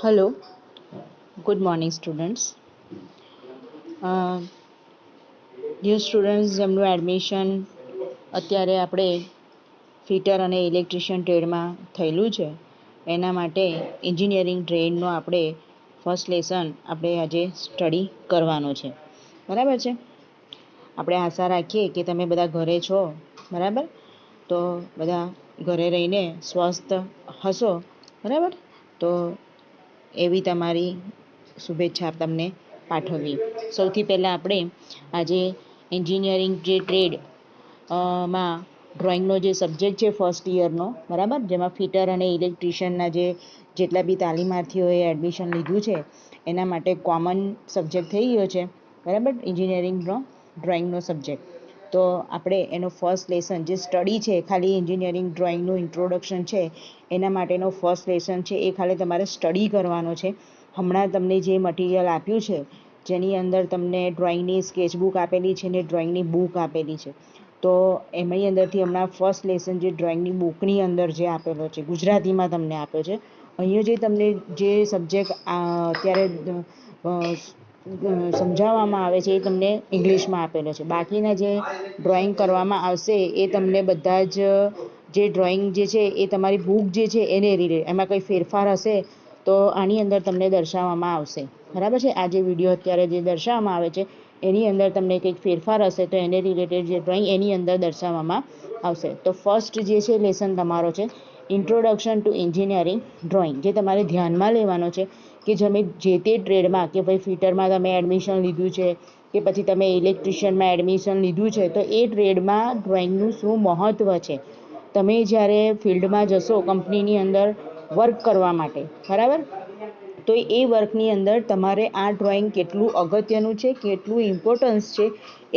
Hello, good morning, students. New students જેમનું admission અત્યારે આપણે ફિટર અને ઇલેક્ટ્રિશિયન ટ્રેડમાં થયેલું છે એના માટે એન્જિનિયરિંગ ટ્રેડનો આપણે ફર્સ્ટ લેસન આપણે આજે સ્ટડી કરવાનો છે. બરાબર છે. આપણે આશા રાખીએ કે તમે બધા ઘરે છો. બરાબર, તો બધા ઘરે રહીને સ્વસ્થ હશો. બરાબર, તો એવી તમારી શુભેચ્છા તમને પાઠવીએ. સૌથી પહેલાં આપણે આજે એન્જિનિયરિંગ જે ટ્રેડ માં ડ્રોઈંગનો જે સબ્જેક્ટ છે ફર્સ્ટ યરનો, બરાબર, જેમાં ફિટર અને ઇલેક્ટ્રિશિયનના જેટલા બી તાલીમાર્થીઓએ એડમિશન લીધું છે એના માટે કોમન સબ્જેક્ટ થઈ ગયો છે. બરાબર, એન્જિનિયરિંગનો ડ્રોઈંગનો સબ્જેક્ટ. તો આપણે એનો ફર્સ્ટ લેસન જે સ્ટડી છે, ખાલી એન્જિનિયરિંગ ડ્રોઈંગનું ઇન્ટ્રોડક્શન છે એના માટેનો ફર્સ્ટ લેસન છે એ ખાલી તમારે સ્ટડી કરવાનો છે. હમણાં તમને જે મટીરિયલ આપ્યું છે જેની અંદર તમને ડ્રોઈંગની સ્કેચબુક આપેલી છે ને ડ્રોઈંગની બુક આપેલી છે, તો એમની અંદરથી હમણાં ફર્સ્ટ લેસન જે ડ્રોઈંગની બુકની અંદર જે આપેલો છે ગુજરાતીમાં તમને આપ્યો છે. અહીંયા જે તમને જે સબ્જેક્ટ અત્યારે સમજાવવામાં આવે છે એ તમને ઇંગ્લિશમાં આપેલો છે. બાકીના જે ડ્રોઈંગ કરવામાં આવશે એ તમને બધા જ જે ડ્રોઈંગ જે છે એ તમારી બુક જે છે એને રિલેટેડ, એમાં કંઈ ફેરફાર હશે તો આની અંદર તમને દર્શાવવામાં આવશે. બરાબર છે. આ જે વિડીયો અત્યારે જે દર્શાવવામાં આવે છે એની અંદર તમને કંઈક ફેરફાર હશે તો એને રિલેટેડ જે ડ્રોઈંગ એની અંદર દર્શાવવામાં આવશે. તો ફર્સ્ટ જે છે લેસન તમારો છે ઇન્ટ્રોડક્શન ટુ એન્જિનિયરિંગ ડ્રોઈંગ, જે તમારે ધ્યાનમાં લેવાનો છે કે તમે જે તે ટ્રેડમાં કે ભાઈ ફિટરમાં તમે એડમિશન લીધું છે કે પછી તમે ઇલેક્ટ્રિશિયનમાં એડમિશન લીધું છે તો એ ટ્રેડમાં ડ્રોઈંગનું શું મહત્ત્વ છે. તમે જ્યારે ફિલ્ડમાં જશો કંપનીની અંદર વર્ક કરવા માટે, બરાબર, તો એ વર્કની અંદર તમારે આ ડ્રોઈંગ કેટલું અગત્યનું છે, કેટલું ઇમ્પોર્ટન્સ છે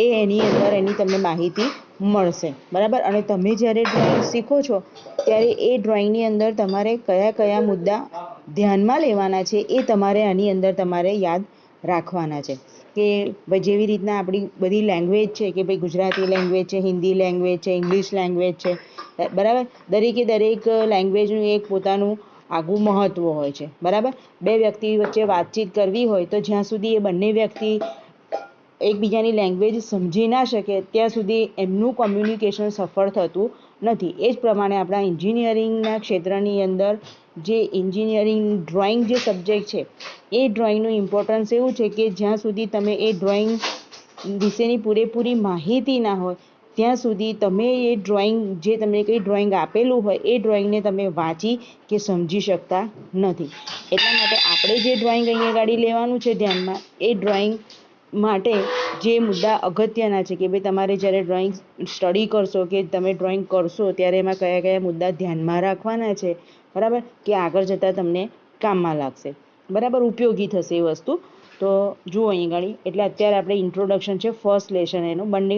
એ એની અંદર એની તમને માહિતી મળશે. બરાબર, અને તમે જ્યારે ડ્રોઈંગ શીખો છો ત્યારે એ ડ્રોઈંગની અંદર તમારે કયા કયા મુદ્દા ધ્યાનમાં લેવાના છે એ તમારે આની અંદર તમારે યાદ રાખવાના છે. કે ભાઈ જેવી રીતના આપણી બધી લેંગ્વેજ છે કે ભાઈ ગુજરાતી લેંગ્વેજ છે, હિન્દી લેંગ્વેજ છે, ઇંગ્લિશ લેંગ્વેજ છે, બરાબર, દરેકે દરેક લેંગ્વેજનું એક પોતાનું આગવું મહત્ત્વ હોય છે. બરાબર, બે વ્યક્તિ વચ્ચે વાતચીત કરવી હોય તો જ્યાં સુધી એ બંને વ્યક્તિ એકબીજાની લેંગ્વેજ સમજી ના શકે ત્યાં સુધી એમનું કોમ્યુનિકેશન સફળ થતું નથી. એ જ પ્રમાણે આપણા એન્જિનિયરિંગના ક્ષેત્રની અંદર જે એન્જિનિયરિંગ ડ્રોઈંગ જે સબ્જેક્ટ છે એ ડ્રોઈંગનું ઇમ્પોર્ટન્સ એવું છે કે જ્યાં સુધી તમે એ ડ્રોઈંગ વિશેની પૂરેપૂરી માહિતી ના હોય ત્યાં સુધી તમે એ ડ્રોઈંગ જે તમને કંઈ ડ્રોઈંગ આપેલું હોય એ ડ્રોઈંગને તમે વાંચી કે સમજી શકતા નથી. એટલા માટે આપણે જે ડ્રોઈંગ અહીંયા ગાડી લેવાનું છે ધ્યાનમાં, એ ડ્રોઈંગ માટે જે મુદ્દા અગત્યના છે કે ભાઈ તમારે જ્યારે ડ્રોઈંગ સ્ટડી કરશો કે તમે ડ્રોઈંગ કરશો ત્યારે એમાં કયા કયા મુદ્દા ધ્યાનમાં રાખવાના છે, બરાબર, કે આગળ જતાં તમને કામમાં લાગશે. બરાબર, ઉપયોગી થશે એ વસ્તુ. તો જુઓ અહીં ગાડી, એટલે અત્યારે આપણે ઇન્ટ્રોડક્શન છે ફર્સ્ટ લેસન એનું, બંને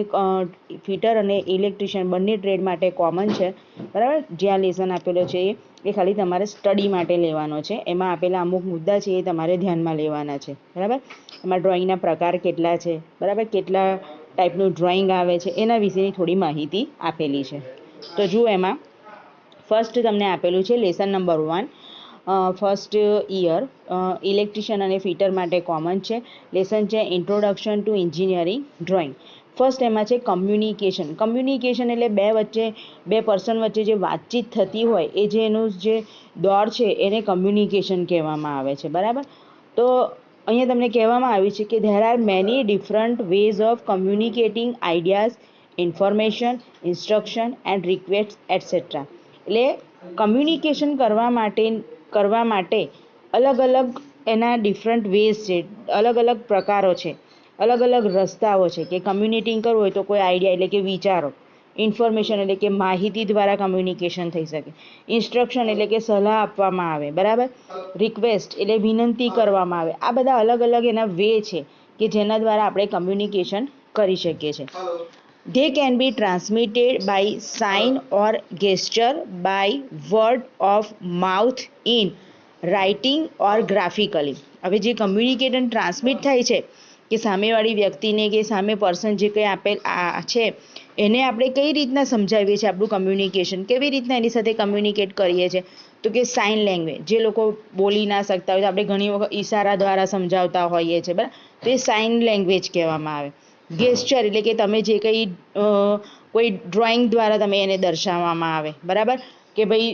ફિટર અને ઇલેક્ટ્રિશિયન બંને ટ્રેડ માટે કોમન છે. બરાબર, જે આ લેસન આપેલો છે એ ખાલી તમારે સ્ટડી માટે લેવાનો છે. એમાં આપેલા અમુક મુદ્દા છે એ તમારે ધ્યાનમાં લેવાના છે. બરાબર, એમાં ડ્રોઈંગના પ્રકાર કેટલા છે, બરાબર, કેટલા ટાઈપનું ડ્રોઈંગ આવે છે એના વિશેની થોડી માહિતી આપેલી છે. તો જુઓ, એમાં ફર્સ્ટ તમને આપેલું છે lesson number 1, first year electrician અને ફિટર માટે કોમન છે. લેસન છે introduction to engineering drawing. First એમાં છે કમ્યુનિકેશન. કમ્યુનિકેશન એટલે બે પર્સન વચ્ચે જે વાતચીત થતી હોય એ જે એનું જે દોર છે એને કમ્યુનિકેશન કહેવામાં આવે છે. બરાબર, તો અહીંયા તમને કહેવામાં આવ્યું છે કે there are many different ways of communicating ideas, information, instruction and request etcetera. એટલે કમ્યુનિકેશન કરવા માટે અલગ અલગ એના ડિફરન્ટ વેઝ છે, અલગ અલગ પ્રકારો છે, અલગ અલગ રસ્તાઓ છે કે કમ્યુનિકેટિંગ કરવું હોય તો કોઈ આઈડિયા એટલે કે વિચારો, ઇન્ફોર્મેશન એટલે કે માહિતી દ્વારા કમ્યુનિકેશન થઈ શકે, ઇન્સ્ટ્રક્શન એટલે કે સલાહ આપવામાં આવે, બરાબર, રિક્વેસ્ટ એટલે વિનંતી કરવામાં આવે. આ બધા અલગ અલગ એના વે છે કે જેના દ્વારા આપણે કમ્યુનિકેશન કરી શકીએ છીએ. They can be transmitted by sign or gesture, by word of mouth, in writing or graphically. હવે જે કમ્યુનિકેશન ટ્રાન્સમિટ થાય છે કે સામેવાળી વ્યક્તિને કે સામે પર્સન જે કંઈ આપેલ છે એને આપણે કઈ રીતના સમજાવીએ છીએ, આપણું કમ્યુનિકેશન કેવી રીતના એની સાથે કમ્યુનિકેટ કરીએ છીએ, તો કે સાઇન લેંગ્વેજ, જે લોકો બોલી ના શકતા હોય તો આપણે ઘણી વખત ઈશારા દ્વારા સમજાવતા હોઈએ છીએ, બરાબર, તો એ સાઇન લેંગ્વેજ કહેવામાં આવે. ગેસ્ચર એટલે કે તમે જે કંઈ કોઈ ડ્રોઈંગ દ્વારા તમે એને દર્શાવવામાં આવે, બરાબર, કે ભાઈ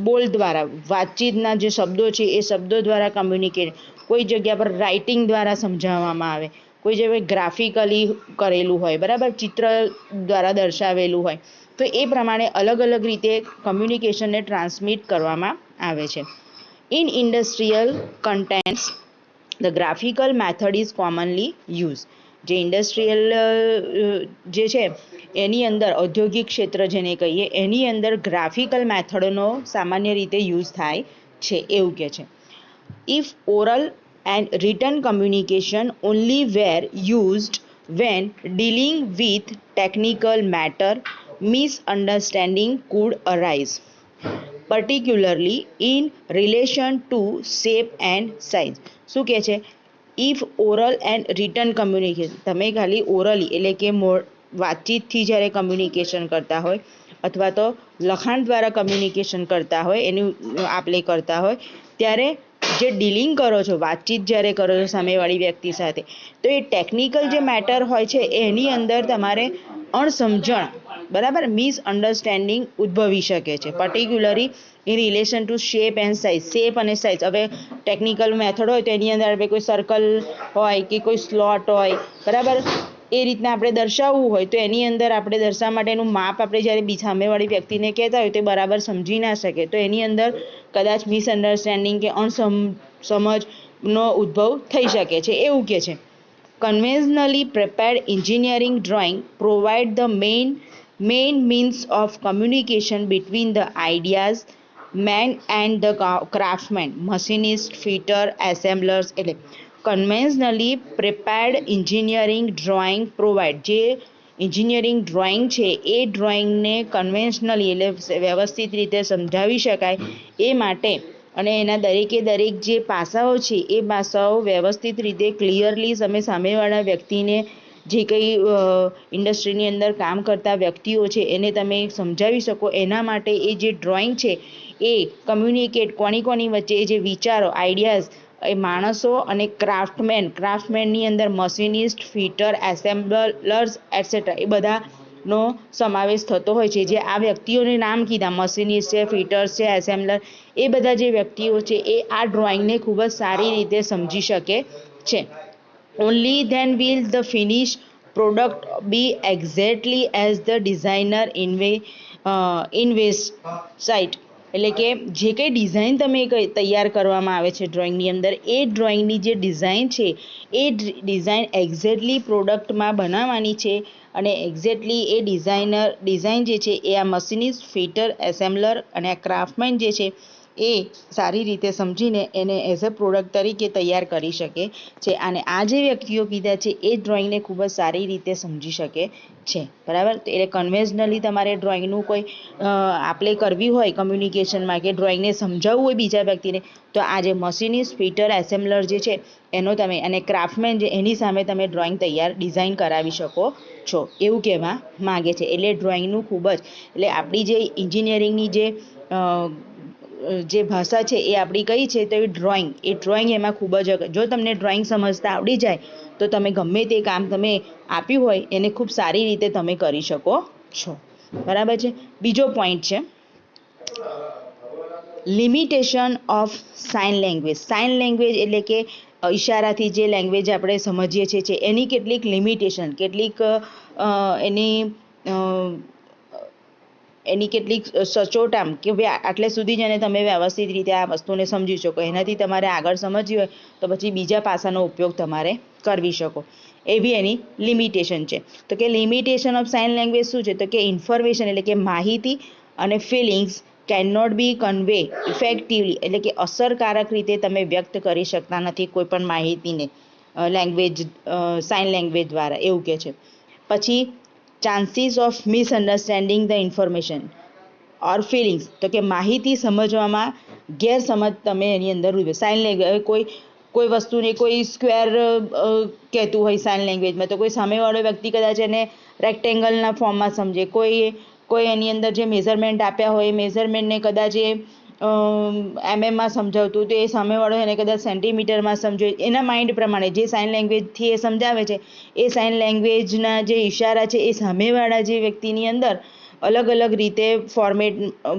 બોલ દ્વારા વાતચીતના જે શબ્દો છે એ શબ્દો દ્વારા કમ્યુનિકેટ, કોઈ જગ્યા પર રાઇટિંગ દ્વારા સમજાવવામાં આવે, કોઈ જગ્યાએ ગ્રાફિકલી કરેલું હોય, બરાબર, ચિત્ર દ્વારા દર્શાવેલું હોય, તો એ પ્રમાણે અલગ અલગ રીતે કમ્યુનિકેશનને ટ્રાન્સમિટ કરવામાં આવે છે. In industrial contents the graphical method is commonly use. જે ઇન્ડસ્ટ્રીયલ જે છે એની અંદર ઔદ્યોગિક ક્ષેત્ર જેને કહીએ એની અંદર ગ્રાફિકલ મેથડનો સામાન્ય રીતે યુઝ થાય છે એવું કહે છે. If oral and written communication only were used when dealing with technical matter, misunderstanding could arise, particularly in relation to shape and size. શું કહે છે? If oral and return communication, તમે ખાલી ઓરલી એટલે કે વાતચીતથી જ્યારે કમ્યુનિકેશન કરતા હોય અથવા તો લખાણ દ્વારા કમ્યુનિકેશન કરતા હોય, એનું આપલે કરતા હોય, ત્યારે જે ડીલિંગ કરો છો, વાતચીત જ્યારે કરો છો સામેવાળી વ્યક્તિ સાથે, તો એ ટેકનિકલ જે મેટર હોય છે એની અંદર તમારે અણસમજણ, બરાબર, મિસઅન્ડરસ્ટેન્ડિંગ ઉદ્ભવી શકે છે. Particularly in relation two shape and size, shape અને સાઇઝ. હવે ટેકનિકલ મેથડ હોય તો એની અંદર આપણે કોઈ સર્કલ હોય કે કોઈ સ્લોટ હોય, બરાબર, એ રીતના આપણે દર્શાવવું હોય તો એની અંદર આપણે દર્શાવવા માટેનું માપ આપણે જ્યારે સામેવાળી વ્યક્તિને કહેતા હોય તો એ બરાબર સમજી ના શકે, તો એની અંદર કદાચ મિસઅન્ડરસ્ટેન્ડિંગ કે અણસમજનો ઉદ્ભવ થઈ શકે છે એવું કહે છે. Conventionally prepared engineering drawing provide the main means of communication between the ideas man and the craftsman, machinist, fitter, assemblers. એટલે conventionally prepared engineering drawing provide, જે એન્જિનિયરિંગ ડ્રોઈંગ છે એ ડ્રોઈંગને કન્વેન્શનલી એટલે વ્યવસ્થિત રીતે સમજાવી શકાય એ માટે અને એના દરેકે દરેક જે પાસાઓ છે એ પાસાઓ વ્યવસ્થિત રીતે ક્લિયરલી તમે સામેવાળા વ્યક્તિને, જે કંઈ ઇન્ડસ્ટ્રીની અંદર કામ કરતા વ્યક્તિઓ છે એને તમે સમજાવી શકો એના માટે એ જે ડ્રોઈંગ છે એ કમ્યુનિકેટ કોની વચ્ચે જે વિચારો, આઈડિયાઝ, એ માણસો અને ક્રાફ્ટમેનની અંદર મશીનિસ્ટ, ફિટર, એસેમ્બલર્સ એટસેટ્રા એ બધાનો સમાવેશ થતો હોય છે. જે આ વ્યક્તિઓને નામ કીધા, મશીનિસ્ટ છે, ફિટર્સ છે, એસેમ્બલર, એ બધા જે વ્યક્તિઓ છે એ આ ડ્રોઈંગને ખૂબ જ સારી રીતે સમજી શકે છે. Only then will the finish product be exactly as the designer invest. એટલે કે જે કંઈ ડિઝાઇન તમે તૈયાર કરવામાં આવે છે ડ્રોઈંગની અંદર, એ ડ્રોઈંગની જે ડિઝાઇન છે એ ડિઝાઇન એક્ઝેક્ટલી પ્રોડક્ટમાં બનાવવાની છે અને એક્ઝેક્ટલી એ ડિઝાઇન જે છે એ આ મશીનિસ્ટ, ફિટર, એસેમ્બલર અને આ ક્રાફ્ટમેન જે છે એ સારી રીતે સમજીને એને એઝ અ પ્રોડક્ટ તરીકે તૈયાર કરી શકે છે. અને આ જે વ્યક્તિઓ કીધા છે એ ડ્રોઈંગને ખૂબ જ સારી રીતે સમજી શકે છે, બરાબર. તો એટલે કન્વેન્શનલી તમારે ડ્રોઈંગનું કોઈ આપલે કરવી હોય કમ્યુનિકેશનમાં કે ડ્રોઈંગને સમજાવવું હોય બીજા વ્યક્તિને, તો આ જે મશીનિસ્ટ, ફિટર, એસેમ્બલર જે છે એનો તમે, અને ક્રાફ્ટમેન જે એની સામે તમે ડ્રોઈંગ તૈયાર ડિઝાઇન કરાવી શકો છો એવું કહેવા માગે છે. એટલે ડ્રોઈંગનું ખૂબ જ, એટલે આપણી જે એન્જિનિયરિંગની જે ભાષા છે એ આપણી કઈ છે તો એ ડ્રોઈંગ એમાં ખૂબ જ, જો તમને ડ્રોઈંગ સમજતા આવડી જાય તો તમે ગમે તે કામ તમે આપ્યું હોય એને ખૂબ સારી રીતે તમે કરી શકો છો, બરાબર છે. બીજો પોઈન્ટ છે limitation of sign language. Sign language એટલે કે ઈશારાથી જે લેંગ્વેજ આપણે સમજીએ છીએ એની કેટલીક લિમિટેશન, કેટલીક એની કેટલીક સચોટ આમ કે ભાઈ આટલે સુધી જ એને તમે વ્યવસ્થિત રીતે આ વસ્તુને સમજી શકો, એનાથી તમારે આગળ સમજવી હોય તો પછી બીજા પાસાનો ઉપયોગ તમારે કરવી શકો, એવી એની લિમિટેશન છે. તો કે લિમિટેશન ઓફ સાઇન લેંગ્વેજ શું છે? તો કે ઇન્ફોર્મેશન એટલે કે માહિતી અને feelings can not be convey effectively, એટલે કે અસરકારક રીતે તમે વ્યક્ત કરી શકતા નથી કોઈ પણ માહિતીને સાઇન લેંગ્વેજ દ્વારા, એવું કહે છે. પછી chances of misunderstanding the information or feelings, તો કે માહિતી સમજવામાં ગેરસમજ તમે એની અંદર સાઇન લેંગ્વેજ, કોઈ વસ્તુને કોઈ સ્ક્વેર કહેતું હોય સાઇન લેંગ્વેજમાં તો કોઈ સામેવાળો વ્યક્તિ કદાચ એને રેક્ટેંગલના ફોર્મમાં સમજે, કોઈ એની અંદર જે મેઝરમેન્ટ આપ્યા હોય એ મેઝરમેન્ટને કદાચ એ એમએમમાં સમજાવતું તો એ સામેવાળો એને કદાચ સેન્ટીમીટરમાં સમજે, એના માઇન્ડ પ્રમાણે જે સાઇન લેંગ્વેજથી એ સમજાવે છે એ સાઇન લેંગ્વેજના જે ઇશારા છે એ સામેવાળા જે વ્યક્તિની અંદર અલગ અલગ રીતે ફોર્મેટ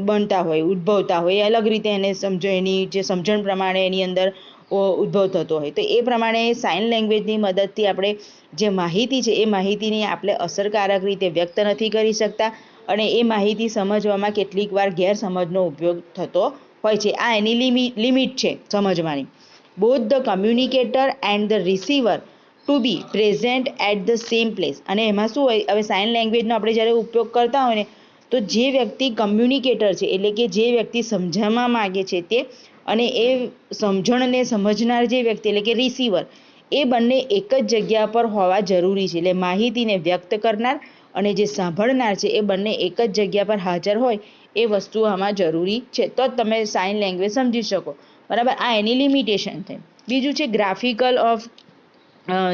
બનતા હોય, ઉદ્ભવતા હોય, અલગ રીતે એને સમજો, એની જે સમજણ પ્રમાણે એની અંદર ઉદ્ભવ થતો હોય. તો એ પ્રમાણે સાઇન લેંગ્વેજની મદદથી આપણે જે માહિતી છે એ માહિતીને આપણે અસરકારક રીતે વ્યક્ત નથી કરી શકતા અને એ માહિતી સમજવામાં કેટલીક વાર ગેરસમજનો ઉપયોગ થતો હોય છે. આ એની લિમિટ છે સમજવાની. Both the communicator and the receiver to be present at the same place. અને એમાં શું હોય, હવે સાઇન લેંગ્વેજનો આપણે જ્યારે ઉપયોગ કરતા હોય ને, તો જે વ્યક્તિ કમ્યુનિકેટર છે એટલે કે જે વ્યક્તિ સમજાવવા માગે છે તે, અને એ સમજણને સમજનાર જે વ્યક્તિ એટલે કે રિસીવર, એ બંને એક જ જગ્યા પર હોવા જરૂરી છે. એટલે માહિતીને વ્યક્ત કરનાર અને જે સાંભળનાર છે એ બંને એક જ જગ્યા પર હાજર હોય એ વસ્તુ આમાં જરૂરી છે, તો જ તમે સાઇન લેંગ્વેજ સમજી શકો. બરાબર, આ એની લિમિટેશન છે. બીજું છે graphical of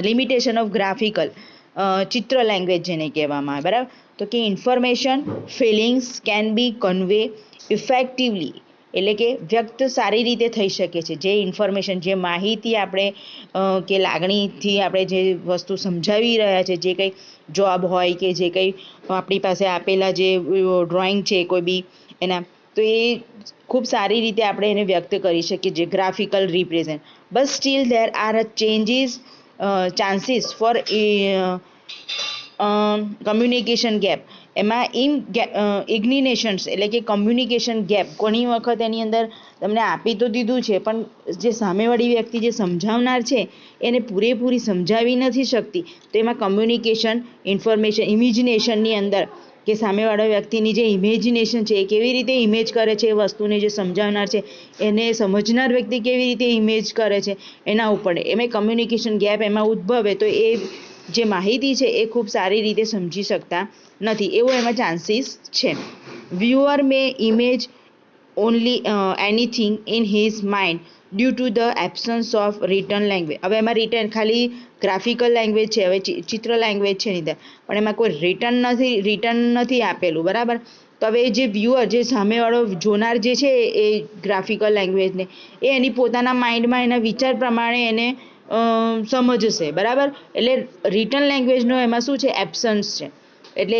limitation of graphical ચિત્ર લેંગ્વેજ જેને કહેવામાં આવે. બરાબર, તો કે information feelings can be convey effectively, એટલે કે વ્યક્ત સારી રીતે થઈ શકે છે. જે ઇન્ફોર્મેશન, જે માહિતી આપણે કે લાગણીથી આપણે જે વસ્તુ સમજાવી રહ્યા છે, જે કંઈ જોબ હોય કે જે કંઈ આપણી પાસે આપેલા જે ડ્રોઈંગ છે કોઈ બી એના, તો એ ખૂબ સારી રીતે આપણે એને વ્યક્ત કરી શકીએ છીએ, graphical represent. But still there are chances for communication gap. એમાં ઇગ્નિનેશન્સ એટલે કે કમ્યુનિકેશન ગેપ ઘણી વખત એની અંદર તમને આપી તો દીધું છે, પણ જે સામેવાળી વ્યક્તિ જે સમજાવનાર છે એને પૂરેપૂરી સમજાવી નથી શકતી. તો એમાં કમ્યુનિકેશન, ઇન્ફોર્મેશન, ઇમેજિનેશનની અંદર કે સામેવાળા વ્યક્તિની જે ઇમેજિનેશન છે એ કેવી રીતે ઇમેજ કરે છે એ વસ્તુને, જે સમજાવનાર છે એને સમજનાર વ્યક્તિ કેવી રીતે ઇમેજ કરે છે એના ઉપર એમાં કમ્યુનિકેશન ગેપ એમાં ઉદ્ભવે તો એ જે માહિતી છે એ ખૂબ સારી રીતે સમજી શકતા નથી, એવો એમાં ચાન્સીસ છે. Viewer May image only anything in his mind due to the absence of written language. હવે એમાં રિટન ખાલી ગ્રાફિકલ લેંગ્વેજ છે, હવે ચિત્ર લેંગ્વેજ છે નહીં, પણ એમાં કોઈ રિટન નથી આપેલું. બરાબર, તો હવે જે વ્યુઅર, જે સામેવાળો જોનાર જે છે એ ગ્રાફિકલ લેંગ્વેજને, એ એની પોતાના માઇન્ડમાં એના વિચાર પ્રમાણે એને સમજશે. બરાબર, એટલે રિટન લેંગ્વેજનો એમાં શું છે, એબ્સન્સ છે, એટલે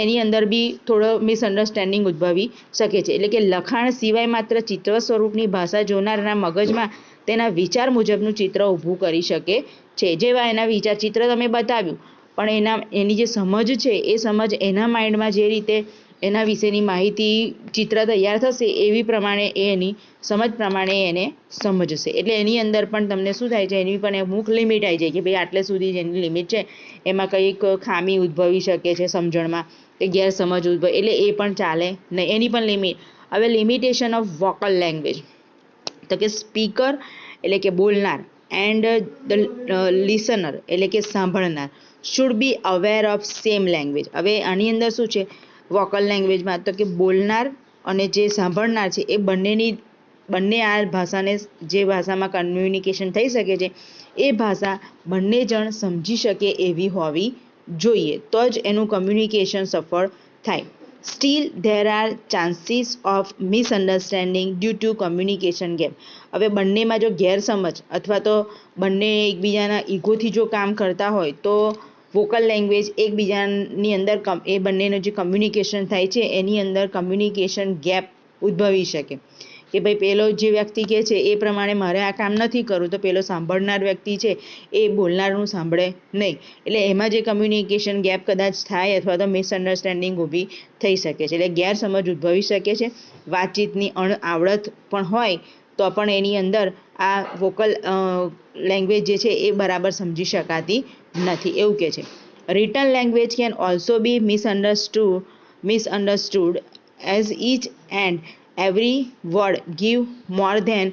એની અંદર બી થોડો મિસઅન્ડરસ્ટેન્ડિંગ ઉદ્ભવી શકે છે. એટલે કે લખાણ સિવાય માત્ર ચિત્ર સ્વરૂપની ભાષા જોનારના મગજમાં તેના વિચાર મુજબનું ચિત્ર ઊભું કરી શકે છે. જેવા એના વિચાર, ચિત્ર તમે બતાવ્યું, પણ એની જે સમજ છે એ સમજ એના માઇન્ડમાં જે રીતે એના વિશેની માહિતી, ચિત્ર તૈયાર થશે એવી પ્રમાણે એની સમજ પ્રમાણે એને સમજશે. એટલે એની અંદર પણ તમને શું થાય છે, એની પણ અમુક લિમિટ આવી જાય કે ભાઈ આટલે સુધી જેની લિમિટ છે એમાં કંઈક ખામી ઉદ્ભવી શકે છે સમજણમાં, કે ગેરસમજ ઉદ્ભવે, એટલે એ પણ ચાલે નહીં, એની પણ લિમિટ. હવે લિમિટેશન ઓફ વોકલ લેંગ્વેજ, તો કે સ્પીકર એટલે કે બોલનાર એન્ડ ધ લિસનર એટલે કે સાંભળનાર should be aware of same language. હવે આની અંદર શું છે વોકલ લેંગ્વેજમાં, તો કે બોલનાર અને જે સાંભળનાર છે એ બંને આ ભાષાને, જે ભાષામાં કમ્યુનિકેશન થઈ શકે છે એ ભાષા બંને જણ સમજી શકે એવી હોવી જોઈએ, તો જ એનું કમ્યુનિકેશન સફળ થાય. Still there are chances of misunderstanding due to communication gap. હવે બંનેમાં જો ગેરસમજ અથવા તો બંને એકબીજાના ઈગોથી જો કામ કરતા હોય તો વોકલ લેંગ્વેજ એકબીજાની અંદર એ બંનેનું જે કમ્યુનિકેશન થાય છે એની અંદર કમ્યુનિકેશન ગેપ ઉદ્ભવી શકે કે ભાઈ પેલો જે વ્યક્તિ કહે છે એ પ્રમાણે મારે આ કામ નથી કરવું, તો પેલો સાંભળનાર વ્યક્તિ છે એ બોલનારનું સાંભળે નહીં, એટલે એમાં જે કમ્યુનિકેશન ગેપ કદાચ થાય અથવા તો મિસઅન્ડરસ્ટેન્ડિંગ ઊભી થઈ શકે છે, એટલે ગેરસમજ ઉદ્ભવી શકે છે. વાતચીતની અણઆવડત પણ હોય તો પણ એની અંદર આ વોકલ લેંગ્વેજ જે છે એ બરાબર સમજી શકાતી નથી, એવું કહે છે. Written language can also be misunderstood as each and every word give more than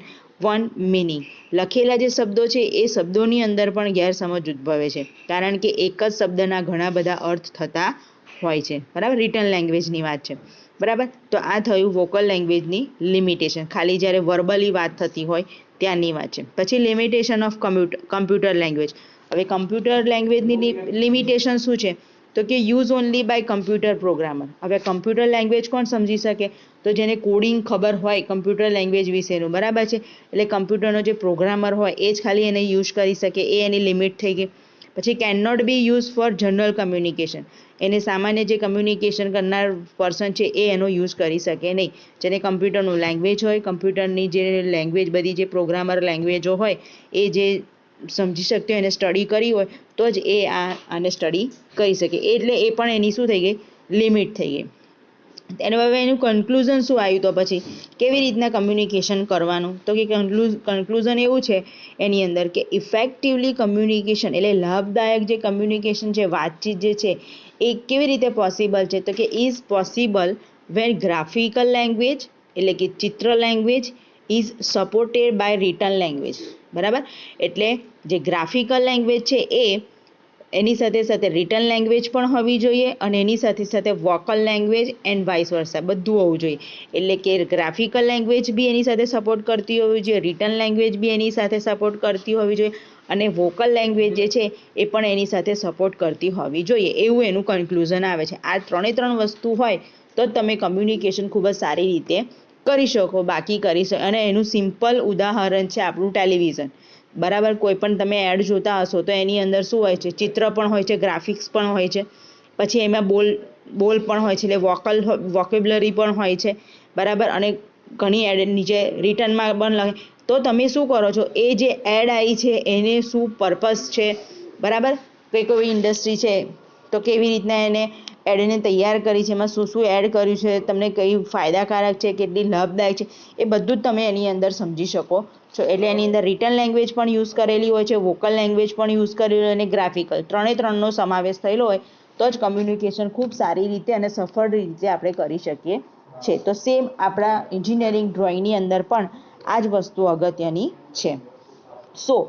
one meaning. લખેલા જે શબ્દો છે એ શબ્દોની અંદર પણ ગેરસમજ ઉદ્ભવે છે, કારણ કે એક જ શબ્દના ઘણા બધા અર્થ થતા હોય છે. બરાબર, રિટન લેંગ્વેજની વાત છે. બરાબર, તો આ થયું વોકલ લેંગ્વેજની લિમિટેશન, ખાલી જ્યારે વર્બલી વાત થતી હોય ત્યાંની વાત છે. પછી લિમિટેશન ઓફ કમ્પ્યુટર લેંગ્વેજ. હવે કમ્પ્યુટર લેંગ્વેજની લિમિટેશન શું છે, તો કે use only by computer programmer. હવે કમ્પ્યુટર લેંગ્વેજ કોણ સમજી શકે? તો જેને કોડિંગ ખબર હોય કમ્પ્યુટર લેંગ્વેજ વિશેનું, બરાબર છે. એટલે કમ્પ્યુટરનો જે પ્રોગ્રામર હોય એ જ ખાલી એને યુઝ કરી શકે, એ એની લિમિટ થઈ ગઈ. પછી can not be use for general communication, એને સામાન્ય જે કમ્યુનિકેશન કરનાર પર્સન છે એ એનો યુઝ કરી શકે નહીં. જેને કમ્પ્યુટરનું લેંગ્વેજ હોય, કમ્પ્યુટરની જે લેંગ્વેજ બધી જે પ્રોગ્રામર લેંગ્વેજો હોય એ જે સમજી શકતી હોય, એને સ્ટડી કરી હોય તો જ એ આને સ્ટડી કરી શકે. એટલે એ પણ એની શું થઈ ગઈ? લિમિટ થઈ ગઈ. એનું હવે એનું કન્ક્લુઝન શું આવ્યું? તો પછી કેવી રીતના કમ્યુનિકેશન કરવાનું? તો કે કન્ક્લુઝન એવું છે એની અંદર કે ઇફેક્ટિવલી કમ્યુનિકેશન એટલે લાભદાયક જે કમ્યુનિકેશન છે, વાતચીત જે છે એ કેવી રીતે પોસિબલ છે? તો કે is possible when graphical language એટલે કે ચિત્ર language is supported by written language. બરાબર, એટલે જે ગ્રાફિકલ લેંગ્વેજ છે એ એની સાથે સાથે રિટન લેંગ્વેજ પણ હોવી જોઈએ અને એની સાથે સાથે vocal language and vice versa બધું હોવું જોઈએ. એટલે કે ગ્રાફિકલ લેંગ્વેજ બી એની સાથે સપોર્ટ કરતી હોવી જોઈએ, રિટન લેંગ્વેજ બી એની સાથે સપોર્ટ કરતી હોવી જોઈએ અને વોકલ લેંગ્વેજ જે છે એ પણ એની સાથે સપોર્ટ કરતી હોવી જોઈએ. એવું એનું કન્ક્લુઝન આવે છે. આ ત્રણ વસ્તુ હોય તો જ તમે કમ્યુનિકેશન ખૂબ જ સારી રીતે કરી શકો, બાકી કરી શકો. અને એનું સિમ્પલ ઉદાહરણ છે આપણું ટેલિવિઝન. બરાબર, કોઈ પણ તમે એડ જોતા હશો તો એની અંદર શું હોય છે? ચિત્ર પણ હોય છે, ગ્રાફિક્સ પણ હોય છે, પછી એમાં બોલ પણ હોય છે, એટલે વોકેબ્લરી પણ હોય છે. બરાબર, અને ઘણી એડ નીચે રિટર્નમાં પણ લખે. તો તમે શું કરો છો? એ જે એડ આવી છે એને શું પર્પઝ છે? બરાબર, કોઈ ઇન્ડસ્ટ્રી છે તો કેવી રીતના એને એડને તૈયાર કરી છે, એમાં શું શું એડ કર્યું છે, તમને કઈ ફાયદાકારક છે, કેટલી લાભદાયક છે, એ બધું જ તમે એની અંદર સમજી શકો છો. એટલે એની અંદર રિટન લેંગ્વેજ પણ યુઝ કરેલી હોય છે, વોકલ લેંગ્વેજ પણ યુઝ કરેલી હોય અને ગ્રાફિકલ ત્રણનો સમાવેશ થયેલો હોય તો જ કમ્યુનિકેશન ખૂબ સારી રીતે અને સફળ રીતે આપણે કરી શકીએ છીએ. તો સેમ આપણા એન્જિનિયરિંગ ડ્રોઈંગની અંદર પણ આ જ વસ્તુ અગત્યની છે. સો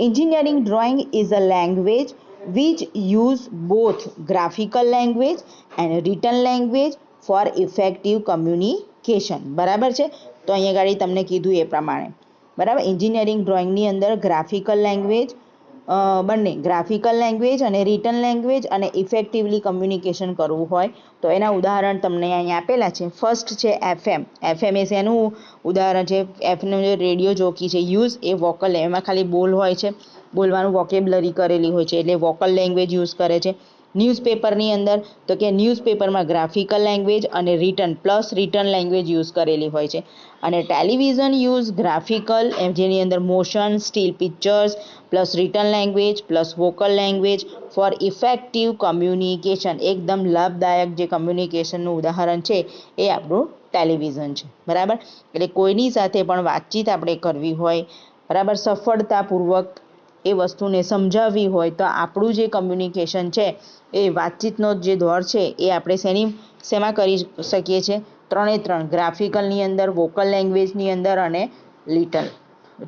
engineering drawing is a language which use both graphical language and written language for effective communication. બરાબર છે, તો અહીંયા ગાડી તમને કીધું એ પ્રમાણે. બરાબર, એન્જિનિયરિંગ ડ્રોઈંગની અંદર ગ્રાફિકલ લેંગ્વેજ બંને ગ્રાફિકલ લેંગ્વેજ અને રિટન લેંગ્વેજ અને ઇફેક્ટિવલી કમ્યુનિકેશન કરવું હોય તો એના ઉદાહરણ તમને અહીંયા આપેલા છે. ફર્સ્ટ છે એફએમ. એફએમ એ એનું ઉદાહરણ છે. એફનો જે રેડિયો જોકી છે, યુઝ એ વોકલ, એમાં ખાલી બોલ હોય છે, બોલવાનું વોકેબ્લરી કરેલી હોય છે એટલે વોકલ લેંગ્વેજ યુઝ કરે છે. ન્યૂઝપેપરની અંદર તો કે ન્યૂઝપેપરમાં ગ્રાફિકલ લેંગ્વેજ અને રિટન લેંગ્વેજ યુઝ કરેલી હોય છે. અને ટેલિવિઝન યુઝ ગ્રાફિકલ, જેની અંદર motion, still pictures plus written language plus vocal language for effective communication. એકદમ લાભદાયક જે કમ્યુનિકેશનનું ઉદાહરણ છે એ આપણું ટેલિવિઝન છે. બરાબર, એટલે કોઈની સાથે પણ વાતચીત આપણે કરવી હોય, બરાબર, સફળતાપૂર્વક એ વસ્તુને સમજાવવી હોય તો આપણું જે કમ્યુનિકેશન છે એ વાતચીતનો જે દોર છે એ આપણે શેમાં કરી શકીએ છીએ? ત્રણ ગ્રાફિકલની અંદર, વોકલ લેંગ્વેજની અંદર અને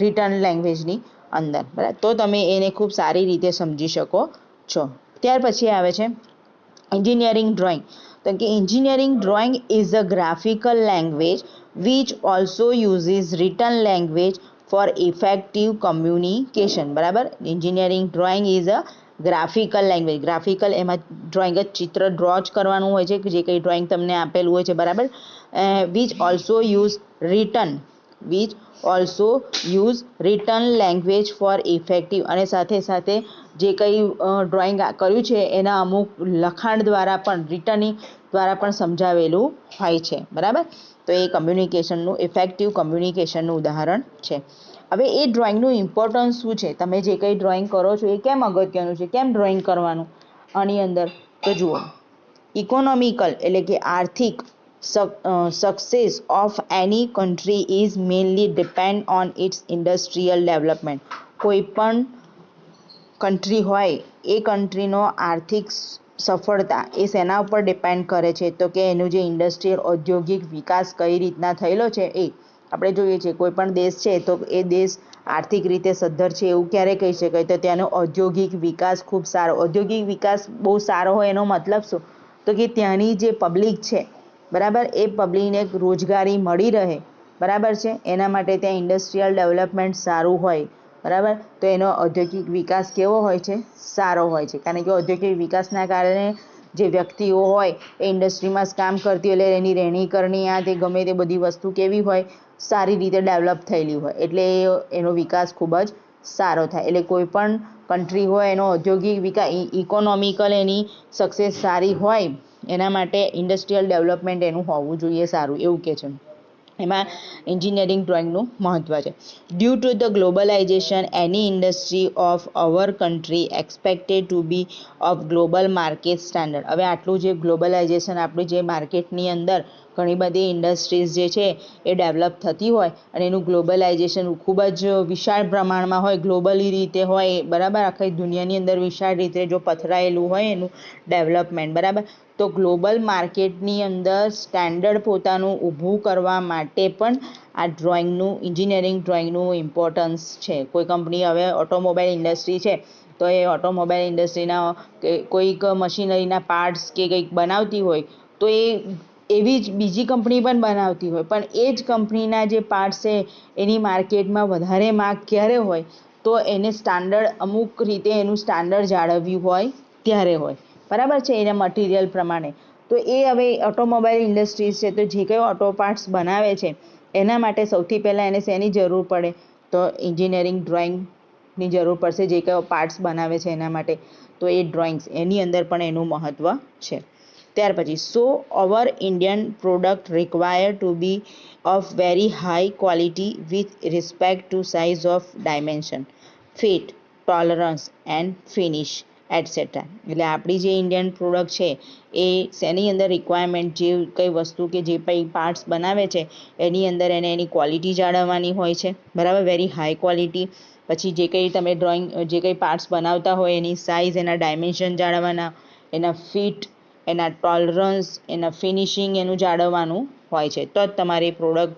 રિટન લેંગ્વેજની અંદર. બરાબર, તો તમે એને ખૂબ સારી રીતે સમજી શકો છો. ત્યાર પછી આવે છે engineering drawing. તો કે engineering drawing is a graphical language which also uses written language for effective communication. બરાબર, engineering drawing is a graphical language. Graphical એમાં ડ્રોઈંગ જ ચિત્ર ડ્રો જ કરવાનું હોય છે, જે કંઈ ડ્રોઈંગ તમને આપેલું હોય છે. બરાબર, which also use written language for effective, અને સાથે સાથે જે કંઈ ડ્રોઈંગ કર્યું છે એના અમુક લખાણ દ્વારા પણ, રિટનિંગ દ્વારા પણ સમજાવેલું હોય છે. બરાબર, તો એ કમ્યુનિકેશનનું, ઇફેક્ટિવ કમ્યુનિકેશનનું ઉદાહરણ છે. હવે એ ડ્રોઈંગનું ઇમ્પોર્ટન્સ શું છે? તમે જે કંઈ ડ્રોઈંગ કરો છો એ કેમ અગત્યનું છે, કેમ ડ્રોઈંગ કરવાનું આની અંદર? તો જુઓ, ઇકોનોમિકલ એટલે કે આર્થિક success of any country is mainly depend on its industrial development. કોઈ પણ કન્ટ્રી હોય એ કન્ટ્રીનો આર્થિક સફળતા એ શેના ઉપર ડિપેન્ડ કરે છે? તો કે એનું જે ઇન્ડસ્ટ્રીયલ ઔદ્યોગિક વિકાસ કઈ રીતના થયેલો છે એ આપણે જોઈએ છીએ. કોઈ પણ દેશ છે તો એ દેશ આર્થિક રીતે સદ્ધર છે એવું ક્યારે કહી શકાય? તો ત્યાંનો ઔદ્યોગિક વિકાસ ખૂબ સારો. ઔદ્યોગિક વિકાસ બહુ સારો હોય એનો મતલબ શું? તો કે ત્યાંની જે પબ્લિક છે, બરાબર, એ પબ્લિકને રોજગારી મળી રહે. બરાબર છે, એના માટે ત્યાં ઇન્ડસ્ટ્રીયલ ડેવલપમેન્ટ સારું હોય. બરાબર, તો એનો ઔદ્યોગિક વિકાસ કેવો હોય છે? સારો હોય છે. કારણ કે ઔદ્યોગિક વિકાસના કારણે જે વ્યક્તિઓ હોય એ ઇન્ડસ્ટ્રીમાં જ કામ કરતી હોય એટલે એની રહેણી કરણી આ તે ગમે તે બધી વસ્તુ કેવી હોય, સારી રીતે ડેવલપ થયેલી હોય એટલે એનો વિકાસ ખૂબ જ સારો થાય. એટલે કોઈ પણ કન્ટ્રી હોય એનો ઔદ્યોગિક વિકાસ ઇકોનોમિકલ એની સક્સેસ સારી હોય એના માટે ઇન્ડસ્ટ્રીયલ ડેવલપમેન્ટ એનું હોવું જોઈએ સારું, એવું કે છે. એમાં એન્જિનિયરિંગ ડ્રોઈંગનું મહત્ત્વ છે. Due to the globalization any industry of our country expected to be of global market standard. હવે આટલું જે ગ્લોબલાઇઝેશન આપણું જે માર્કેટની અંદર ઘણી બધી ઇન્ડસ્ટ્રીઝ જે છે એ ડેવલપ થતી હોય અને એનું ગ્લોબલાઇઝેશન ખૂબ જ વિશાળ પ્રમાણમાં હોય, ગ્લોબલી રીતે હોય, બરાબર, આખી દુનિયાની અંદર વિશાળ રીતે જો પથરાયેલું હોય એનું ડેવલપમેન્ટ, બરાબર, તો ગ્લોબલ માર્કેટની અંદર સ્ટેન્ડર્ડ પોતાનું ઊભું કરવા માટે પણ આ ડ્રોઈંગનું, એન્જિનિયરિંગ ડ્રોઈંગનું ઇમ્પોર્ટન્સ છે. કોઈ કંપની હવે ઓટોમોબાઈલ ઇન્ડસ્ટ્રી છે તો એ ઓટોમોબાઈલ ઇન્ડસ્ટ્રીના કોઈક મશીનરીના પાર્ટ્સ કે કંઈક બનાવતી હોય તો એ એવી જ બીજી કંપની પણ બનાવતી હોય, પણ એ જ કંપનીના જે પાર્ટ્સ છે એની માર્કેટમાં વધારે માંગ ક્યારે હોય તો એને સ્ટાન્ડર્ડ અમુક રીતે એનું સ્ટાન્ડર્ડ જાળવ્યું હોય ત્યારે હોય, બરાબર છે, એના મટીરિયલ પ્રમાણે. તો એ હવે ઓટોમોબાઈલ ઇન્ડસ્ટ્રીઝ છે તો જે કંઈ ઓટો પાર્ટ્સ બનાવે છે એના માટે સૌથી પહેલાં એને શેની જરૂર પડે તો એન્જિનિયરિંગ ડ્રોઈંગની જરૂર પડશે. જે કંઈ પાર્ટ્સ બનાવે છે એના માટે તો એ ડ્રોઈંગ્સ એની અંદર પણ એનું મહત્ત્વ છે. ત્યાર પછી so our Indian product require to be of very high quality with respect to size of dimension, fit, tolerance and finish etcetera. એટલે આપણી જે ઇન્ડિયન પ્રોડક્ટ છે એ શેની અંદર રિક્વાયરમેન્ટ, જે કંઈ વસ્તુ કે જે કંઈ પાર્ટ્સ બનાવે છે એની અંદર એને એની ક્વોલિટી જાળવવાની હોય છે, બરાબર, વેરી હાઈ ક્વોલિટી. પછી જે કંઈ તમે ડ્રોઈંગ, જે કંઈ પાર્ટ્સ બનાવતા હોય એની સાઇઝ, એના ડાયમેન્શન જાળવવાના, એના ફિટ, એના ટોલરન્સ, એના ફિનિશિંગ એનું જાળવવાનું હોય છે. તો જ તમારી પ્રોડક્ટ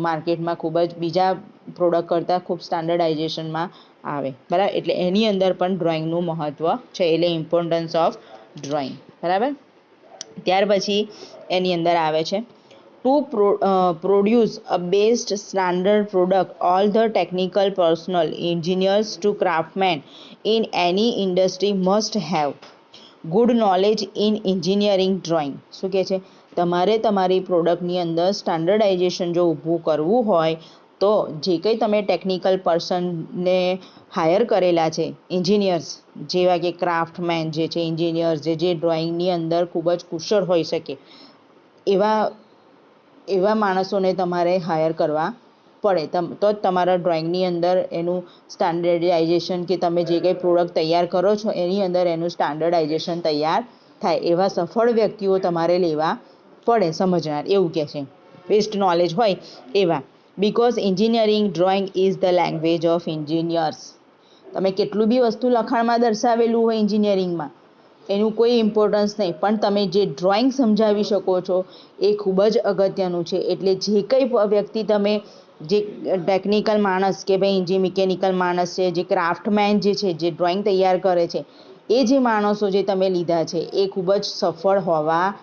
માર્કેટમાં ખૂબ જ બીજા પ્રોડક્ટ કરતાં ખૂબ સ્ટાન્ડર્ડાઇઝેશનમાં આવે, બરાબર. એટલે એની અંદર પણ ડ્રોઈંગનું મહત્ત્વ છે, એટલે ઇમ્પોર્ટન્સ ઓફ ડ્રોઈંગ, બરાબર. ત્યાર પછી એની અંદર આવે છે to produce a best standard product all the technical personal engineers to craftsmen in any industry must have good knowledge in engineering drawing. શું કહે છે? તમારે તમારી પ્રોડક્ટની અંદર સ્ટાન્ડર્ડાઇઝેશન જો ઊભું કરવું હોય તો જે કંઈ તમે ટેકનિકલ પર્સનને હાયર કરેલા છે, એન્જિનિયર્સ જેવા કે ક્રાફ્ટમેન જે છે, એન્જિનિયર્સ જે ડ્રોઈંગની અંદર ખૂબ જ કુશળ હોઈ શકે એવા માણસોને તમારે હાયર કરવા પડે, તો જ તમારા ડ્રોઈંગની અંદર એનું સ્ટાન્ડર્ડાઇઝેશન કે તમે જે કંઈ પ્રોડક્ટ તૈયાર કરો છો એની અંદર એનું સ્ટાન્ડર્ડાઇઝેશન તૈયાર થાય. એવા સફળ વ્યક્તિઓ તમારે લેવા પડે, સમજનાર, એવું કહે છે. બેસ્ટ નોલેજ હોય એવા. Because engineering drawing is the language of engineers. તમે કેટલું બી વસ્તુ લખાણમાં દર્શાવેલું હોય એન્જિનિયરિંગમાં એનું કોઈ ઇમ્પોર્ટન્સ નહીં, પણ તમે જે ડ્રોઈંગ સમજાવી શકો છો એ ખૂબ જ અગત્યનું છે. એટલે જે કંઈ વ્યક્તિ તમે, જે ટેકનિકલ માણસ કે ભાઈ જે મિકેનિકલ માણસ છે, જે ક્રાફ્ટમેન જે છે, જે ડ્રોઈંગ તૈયાર કરે છે, એ જે માણસો જે તમે લીધા છે એ ખૂબ જ સફળ હોવા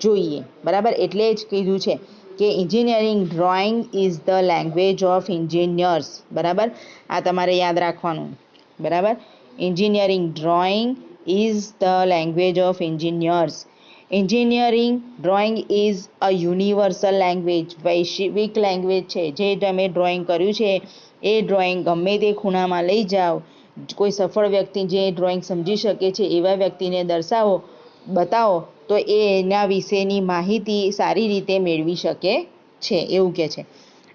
જોઈએ, બરાબર. એટલે જ કીધું છે કે engineering drawing is the language of engineers, બરાબર. આ તમારે યાદ રાખવાનું, બરાબર. Engineering drawing is the language of engineers. Engineering drawing is a universal language, વૈશ્વિક લેંગ્વેજ છે. જે તમે ડ્રોઈંગ કર્યું છે એ ડ્રોઈંગ ગમે તે ખૂણામાં લઈ જાઓ, કોઈ સફળ વ્યક્તિ જે ડ્રોઈંગ સમજી શકે છે એવા વ્યક્તિને દર્શાવો, બતાવો તો એ એના વિશેની માહિતી સારી રીતે મેળવી શકે છે, એવું કહે છે.